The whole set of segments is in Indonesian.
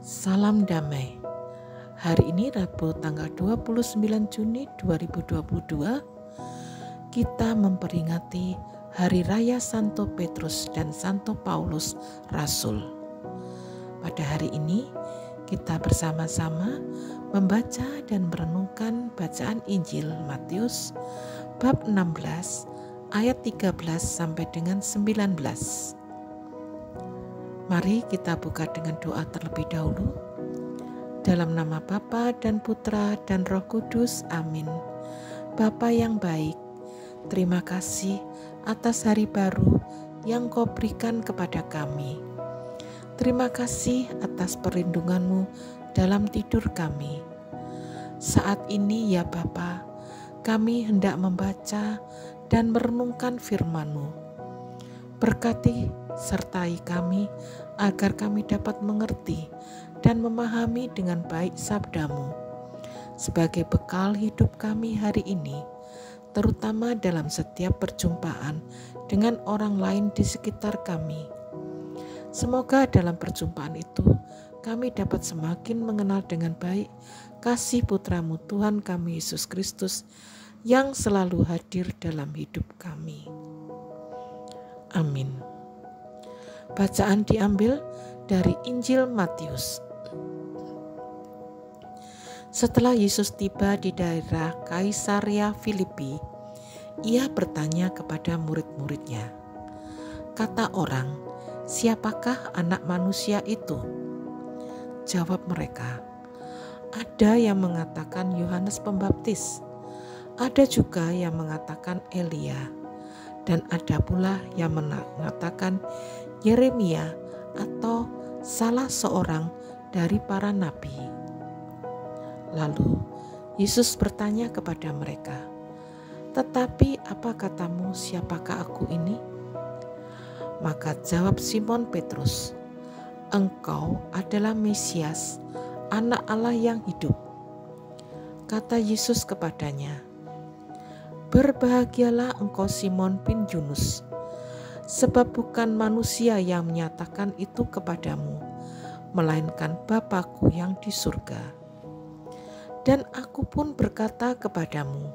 Salam damai. Hari ini Rabu tanggal 29 Juni 2022, kita memperingati Hari Raya Santo Petrus dan Santo Paulus Rasul. Pada hari ini kita bersama-sama membaca dan merenungkan bacaan Injil Matius bab 16 ayat 13 sampai dengan 19. Mari kita buka dengan doa terlebih dahulu. Dalam nama Bapa dan Putra dan Roh Kudus, amin. Bapa yang baik, terima kasih atas hari baru yang Kau berikan kepada kami. Terima kasih atas perlindungan-Mu dalam tidur kami. Saat ini ya Bapa, kami hendak membaca dan merenungkan firman-Mu. Berkati sertai kami agar kami dapat mengerti dan memahami dengan baik sabda-Mu sebagai bekal hidup kami hari ini, terutama dalam setiap perjumpaan dengan orang lain di sekitar kami. Semoga dalam perjumpaan itu kami dapat semakin mengenal dengan baik kasih Putra-Mu Tuhan kami Yesus Kristus yang selalu hadir dalam hidup kami. Amin. Bacaan diambil dari Injil Matius. Setelah Yesus tiba di daerah Kaisarea Filipi, ia bertanya kepada murid-muridnya, "Kata orang, siapakah anak manusia itu?" Jawab mereka, "Ada yang mengatakan Yohanes Pembaptis, ada juga yang mengatakan Elia, dan ada pula yang mengatakan Yeremia atau salah seorang dari para nabi." Lalu Yesus bertanya kepada mereka, "Tetapi apa katamu, siapakah aku ini?" Maka jawab Simon Petrus, "Engkau adalah Mesias, Anak Allah yang hidup." Kata Yesus kepadanya, "Berbahagialah engkau Simon bin Yunus, sebab bukan manusia yang menyatakan itu kepadamu, melainkan Bapa-Ku yang di surga. Dan aku pun berkata kepadamu,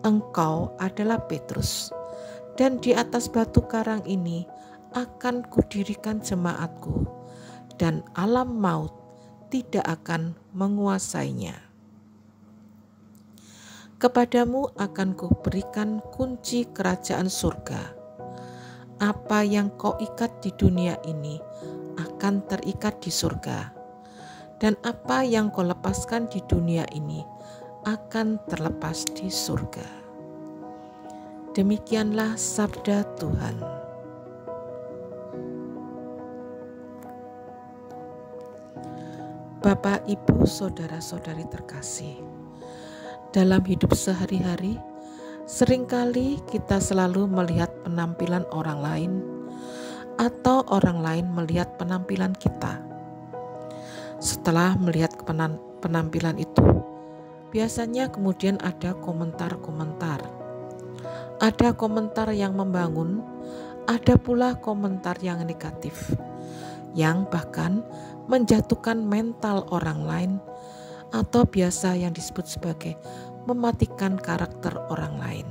engkau adalah Petrus, dan di atas batu karang ini akan kudirikan jemaatku, dan alam maut tidak akan menguasainya. Kepadamu akan kuberikan kunci kerajaan surga. Apa yang kau ikat di dunia ini akan terikat di surga, dan apa yang kau lepaskan di dunia ini akan terlepas di surga." Demikianlah sabda Tuhan. Bapak, Ibu, saudara-saudari terkasih, dalam hidup sehari-hari, seringkali kita selalu melihat penampilan orang lain atau orang lain melihat penampilan kita. Setelah melihat penampilan itu, biasanya kemudian ada komentar-komentar. Ada komentar yang membangun, ada pula komentar yang negatif, yang bahkan menjatuhkan mental orang lain atau biasa yang disebut sebagai mematikan karakter orang lain.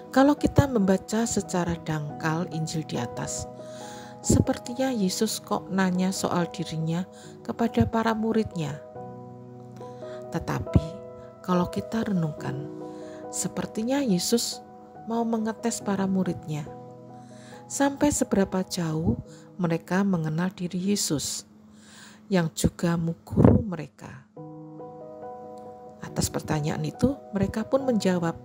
Kalau kita membaca secara dangkal Injil di atas, sepertinya Yesus kok nanya soal dirinya kepada para muridnya. Tetapi kalau kita renungkan, sepertinya Yesus mau mengetes para muridnya. Sampai seberapa jauh mereka mengenal diri Yesus, yang juga guru mereka. Atas pertanyaan itu, mereka pun menjawab.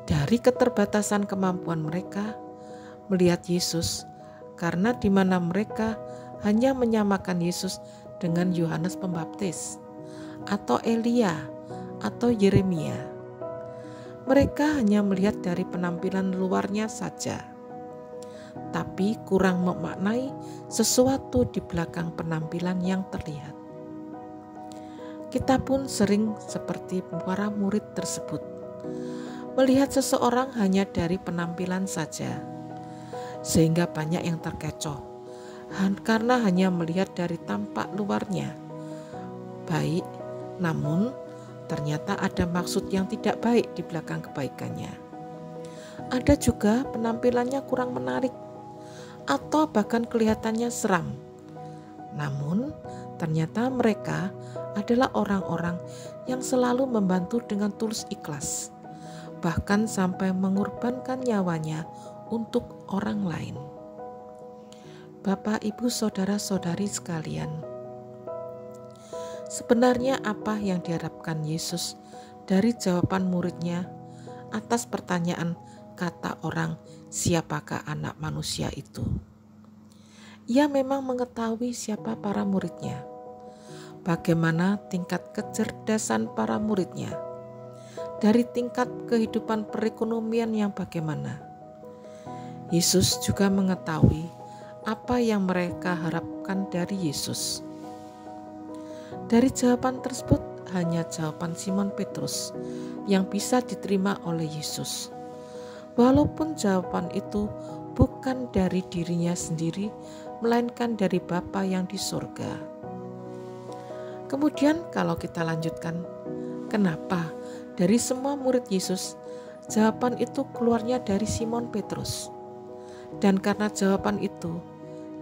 Dari keterbatasan kemampuan mereka melihat Yesus, karena di mana mereka hanya menyamakan Yesus dengan Yohanes Pembaptis atau Elia atau Yeremia. Mereka hanya melihat dari penampilan luarnya saja, tapi kurang memaknai sesuatu di belakang penampilan yang terlihat. Kita pun sering seperti para murid tersebut, melihat seseorang hanya dari penampilan saja, sehingga banyak yang terkecoh karena hanya melihat dari tampak luarnya baik, namun ternyata ada maksud yang tidak baik di belakang kebaikannya. Ada juga penampilannya kurang menarik atau bahkan kelihatannya seram. Namun ternyata mereka adalah orang-orang yang selalu membantu dengan tulus ikhlas, bahkan sampai mengorbankan nyawanya untuk orang lain. Bapak, Ibu, saudara-saudari sekalian, sebenarnya apa yang diharapkan Yesus dari jawaban muridnya atas pertanyaan kata orang, siapakah anak manusia itu? Ia memang mengetahui siapa para muridnya, bagaimana tingkat kecerdasan para muridnya, dari tingkat kehidupan perekonomian yang bagaimana. Yesus juga mengetahui apa yang mereka harapkan dari Yesus. Dari jawaban tersebut hanya jawaban Simon Petrus yang bisa diterima oleh Yesus. Walaupun jawaban itu bukan dari dirinya sendiri, melainkan dari Bapa yang di surga. Kemudian kalau kita lanjutkan, kenapa dari semua murid Yesus, jawaban itu keluarnya dari Simon Petrus? Dan karena jawaban itu,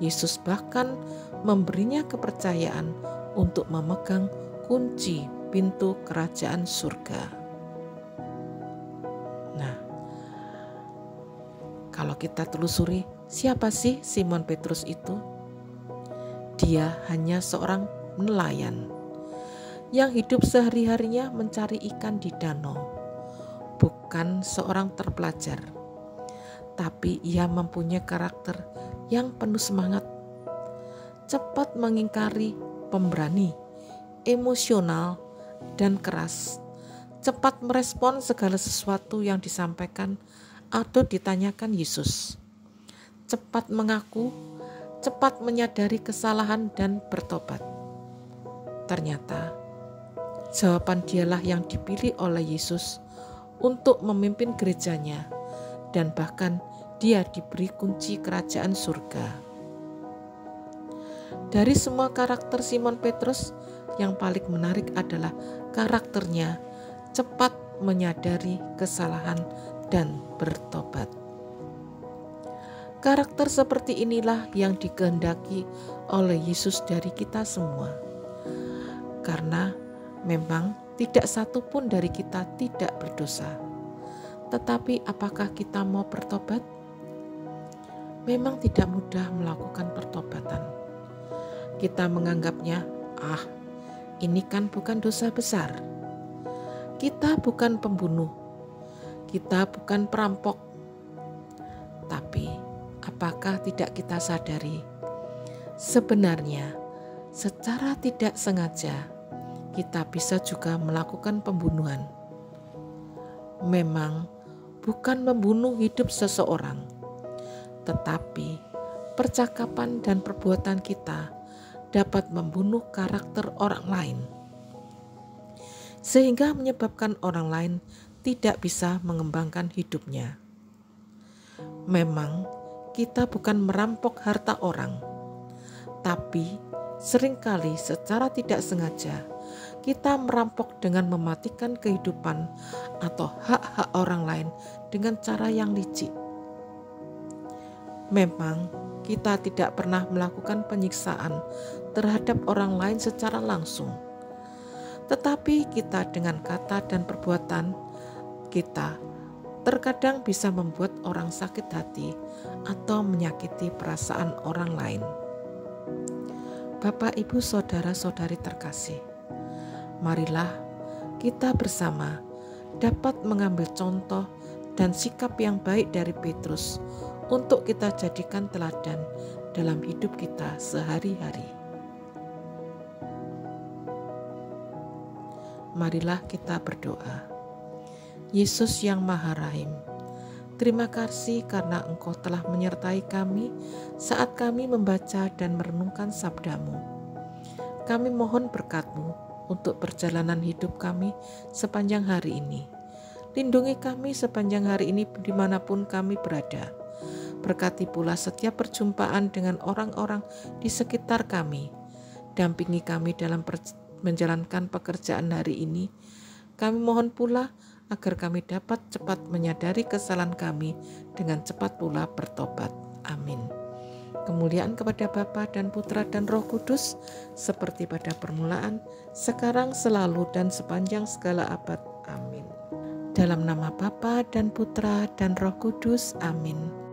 Yesus bahkan memberinya kepercayaan untuk memegang kunci pintu kerajaan surga. Nah, kalau kita telusuri, siapa sih Simon Petrus itu? Dia hanya seorang nelayan yang hidup sehari-harinya mencari ikan di danau, bukan seorang terpelajar. Tapi ia mempunyai karakter yang penuh semangat, cepat mengingkari, pemberani, emosional, dan keras, cepat merespon segala sesuatu yang disampaikan atau ditanyakan Yesus, cepat mengaku, cepat menyadari kesalahan dan bertobat. Ternyata jawaban dialah yang dipilih oleh Yesus untuk memimpin gerejanya, dan bahkan dia diberi kunci kerajaan surga. Dari semua karakter Simon Petrus, yang paling menarik adalah karakternya cepat menyadari kesalahan dan bertobat. Karakter seperti inilah yang dikehendaki oleh Yesus dari kita semua. Karena memang tidak satu pun dari kita tidak berdosa. Tetapi apakah kita mau bertobat? Memang tidak mudah melakukan pertobatan. Kita menganggapnya, ini kan bukan dosa besar. Kita bukan pembunuh. Kita bukan perampok. Tapi apakah tidak kita sadari, sebenarnya secara tidak sengaja kita bisa juga melakukan pembunuhan. Memang bukan membunuh hidup seseorang, tetapi percakapan dan perbuatan kita dapat membunuh karakter orang lain, sehingga menyebabkan orang lain tidak bisa mengembangkan hidupnya. Memang kita bukan merampok harta orang, tapi seringkali secara tidak sengaja kita merampok dengan mematikan kehidupan atau hak-hak orang lain dengan cara yang licik. Memang kita tidak pernah melakukan penyiksaan terhadap orang lain secara langsung, tetapi kita dengan kata dan perbuatan kita terkadang bisa membuat orang sakit hati atau menyakiti perasaan orang lain. Bapak, Ibu, saudara-saudari terkasih, marilah kita bersama dapat mengambil contoh dan sikap yang baik dari Petrus untuk kita jadikan teladan dalam hidup kita sehari-hari. Marilah kita berdoa. Yesus yang Maha Rahim, terima kasih karena Engkau telah menyertai kami saat kami membaca dan merenungkan sabda-Mu. Kami mohon berkat-Mu untuk perjalanan hidup kami sepanjang hari ini. Lindungi kami sepanjang hari ini dimanapun kami berada. Berkati pula setiap perjumpaan dengan orang-orang di sekitar kami. Dampingi kami dalam menjalankan pekerjaan hari ini. Kami mohon pula agar kami dapat cepat menyadari kesalahan kami dengan cepat pula bertobat. Amin. Kemuliaan kepada Bapa dan Putra dan Roh Kudus, seperti pada permulaan, sekarang, selalu, dan sepanjang segala abad. Amin. Dalam nama Bapa dan Putra dan Roh Kudus. Amin.